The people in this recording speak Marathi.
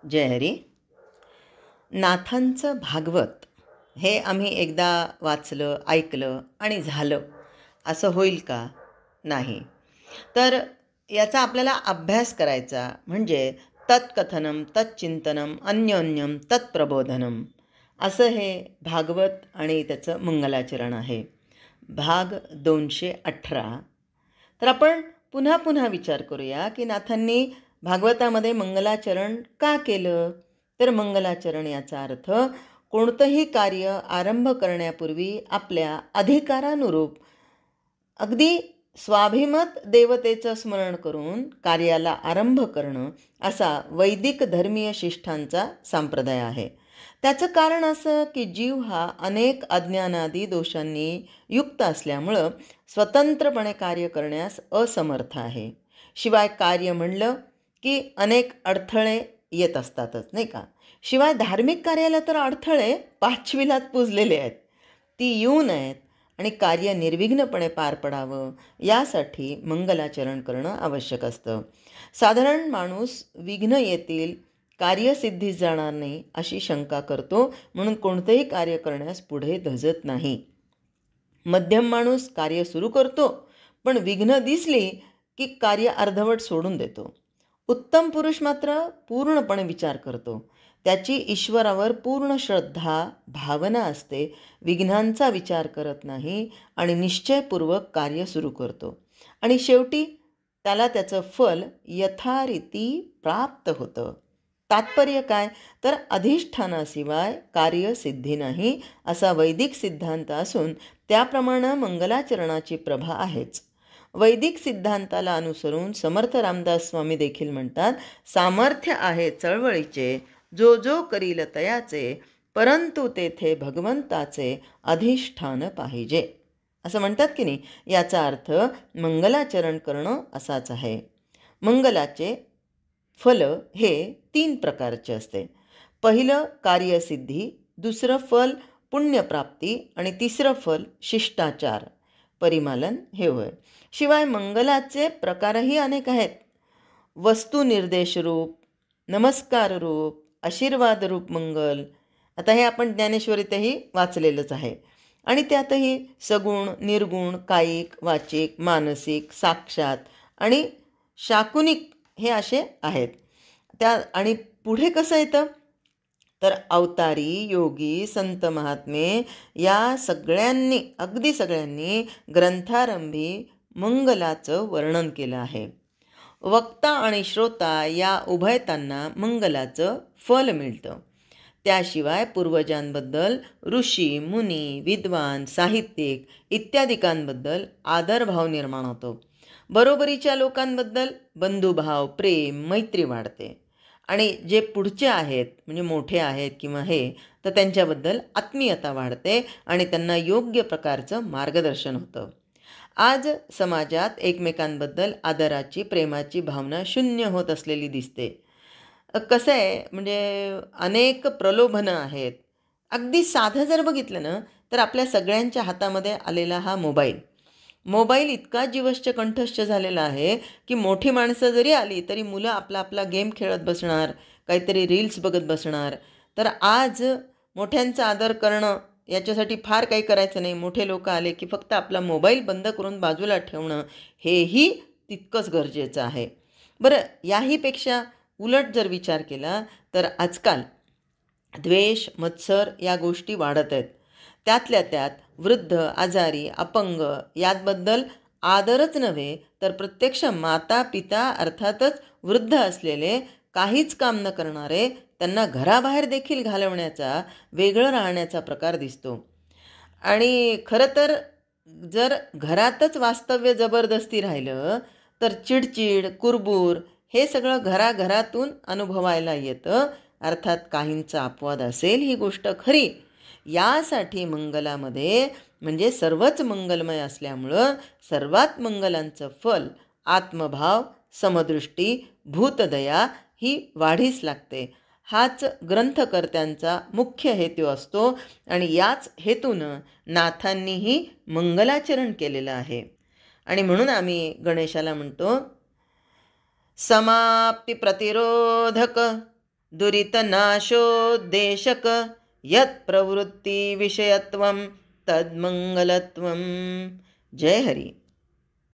जय हरी. नाथांचं भागवत हे आम्ही एकदा वाचलं, ऐकलं आणि झालं असं होईल का? नाही. तर याचा आपल्याला अभ्यास करायचा, म्हणजे तत्कथनम तच्चिंतनम अन्योन्यम तत्प्रबोधनम, असं हे भागवत आणि त्याचं मंगलाचरण आहे. भाग 218. तर आपण पुन्हा पुन्हा विचार करूया की नाथांनी भागवतामध्ये मंगलाचरण का केलं. तर मंगलाचरण याचा अर्थ कोणतंही कार्य आरंभ करण्यापूर्वी आपल्या अधिकारानुरूप अगदी स्वाभिमत देवतेचं स्मरण करून कार्याला आरंभ करणं, असा वैदिक धर्मीय शिष्ठांचा संप्रदाय आहे. त्याचं कारण असं की जीव हा अनेक अज्ञानादी दोषांनी युक्त असल्यामुळं स्वतंत्रपणे कार्य करण्यास असमर्थ आहे. शिवाय कार्य म्हणलं की अनेक अडथळे येत असतातच, नाही का. शिवाय धार्मिक कार्याला तर अडथळे पाचवीलाच पुजलेले आहेत. ती येऊ नयेत आणि कार्य निर्विघ्नपणे पार पडावं यासाठी मंगलाचरण करणं आवश्यक असतं. साधारण माणूस विघ्न येतील, कार्यसिद्धीस जाणार नाही अशी शंका करतो, म्हणून कोणतेही कार्य करण्यास पुढे धजत नाही. मध्यम माणूस कार्य सुरू करतो, पण विघ्न दिसली की कार्य अर्धवट सोडून देतो. उत्तम पुरुष मात्र पूर्णपणे विचार करतो. त्याची ईश्वरावर पूर्ण श्रद्धा भावना असते, विघ्नांचा विचार करत नाही आणि निश्चयपूर्वक कार्य सुरू करतो. आणि शेवटी त्याला त्याचं फल यथारीती प्राप्त होतं. तात्पर्य काय? तर अधिष्ठानाशिवाय कार्यसिद्धी नाही, असा वैदिक सिद्धांत असून त्याप्रमाणे मंगलाचरणाची प्रभा आहेच. वैदिक सिद्धांताला अनुसरून समर्थ रामदास स्वामी देखील म्हणतात, सामर्थ्य आहे चळवळीचे, जो जो करील तयाचे, परंतु तेथे भगवंताचे अधिष्ठान पाहिजे, असं म्हणतात की नाही. याचा अर्थ मंगलाचरण करणं असाच आहे. मंगलाचे फल हे 3 प्रकारचे असते. पहिलं कार्यसिद्धी, दुसरं फल पुण्यप्राप्ती आणि तिसरं फल शिष्टाचार परिमालन हे होय. शिवाय मंगलाचे प्रकारही अनेक आहेत. वस्तुनिर्देश रूप, नमस्कार रूप, आशीर्वाद रूप मंगल. आता हे आपण ज्ञानेश्वरीतही वाचलेलंच आहे. आणि त्यातही सगुण, निर्गुण, कायिक, वाचिक, मानसिक, साक्षात आणि शाकुनिक हे असे आहेत. आणि पुढे कसं येतं, तर अवतारी, योगी, संत महात्मे या सगळ्यांनी, अगदी सगळ्यांनी ग्रंथारंभी मंगलाचं वर्णन केलं आहे. वक्ता आणि श्रोता या उभयतांना मंगलाचं फल मिळतं. त्याशिवाय पूर्वजांबद्दल ऋषी, मुनी, विद्वान, साहित्यिक इत्यादिकांबद्दल आदरभाव निर्माण होतो. बरोबरीच्या लोकांबद्दल बंधुभाव, प्रेम, मैत्री वाढते. आणि जे पुढचे आहेत, म्हणजे मोठे आहेत किंवा हे, तर त्यांच्याबद्दल आत्मीयता वाढते आणि त्यांना योग्य प्रकारचं मार्गदर्शन होतं. आज समाजात एकमेकांबद्दल आदराची, प्रेमाची भावना शून्य होत असलेली दिसते. कसं आहे, म्हणजे अनेक प्रलोभनं आहेत. अगदी साधं जर बघितलं ना, तर आपल्या सगळ्यांच्या हातामध्ये आलेला हा मोबाईल इतका जीवश्च कंठस्थ झालेला आहे की मोठी माणसं जरी आली तरी मुलं आपला आपला गेम खेळत बसणार, काहीतरी रील्स बघत बसणार. तर आज मोठ्यांचा आदर करणं याच्यासाठी फार काही करायचं नाही. मोठे लोक आले की फक्त आपला मोबाईल बंद करून बाजूला ठेवणं हेही तितकंच गरजेचं आहे. बरं, याहीपेक्षा उलट जर विचार केला तर आजकाल द्वेष, मत्सर या गोष्टी वाढत आहेत. त्यातल्या त्यात वृद्ध, आजारी, अपंग याबद्दल आदरच नव्हे तर प्रत्यक्ष माता पिता, अर्थातच वृद्ध असलेले, काहीच काम न करणारे, त्यांना घराबाहेर देखील घालवण्याचा, वेगळं राहण्याचा प्रकार दिसतो. आणि खरं तर जर घरातच वास्तव्य जबरदस्ती राहिलं तर चिडचिड, कुरबूर हे सगळं घराघरातून अनुभवायला येतं. अर्थात काहींचा अपवाद असेल, ही गोष्ट खरी. यासाठी मंगलामध्ये, म्हणजे सर्वच मंगलमय असल्यामुळं सर्वात मंगलांचं फल आत्मभाव, समदृष्टी, भूतदया ही वाढीस लागते. हाच ग्रंथकर्त्यांचा मुख्य हेतू असतो आणि याच हेतूनं नाथांनीही मंगलाचरण केलेलं आहे. आणि म्हणून आम्ही गणेशाला म्हणतो, समाप्ती प्रतिरोधक दुरितनाशोद्देशक यत्प्रवृत्तिविषयत्वं तद्मङ्गलत्वं. जय हरी.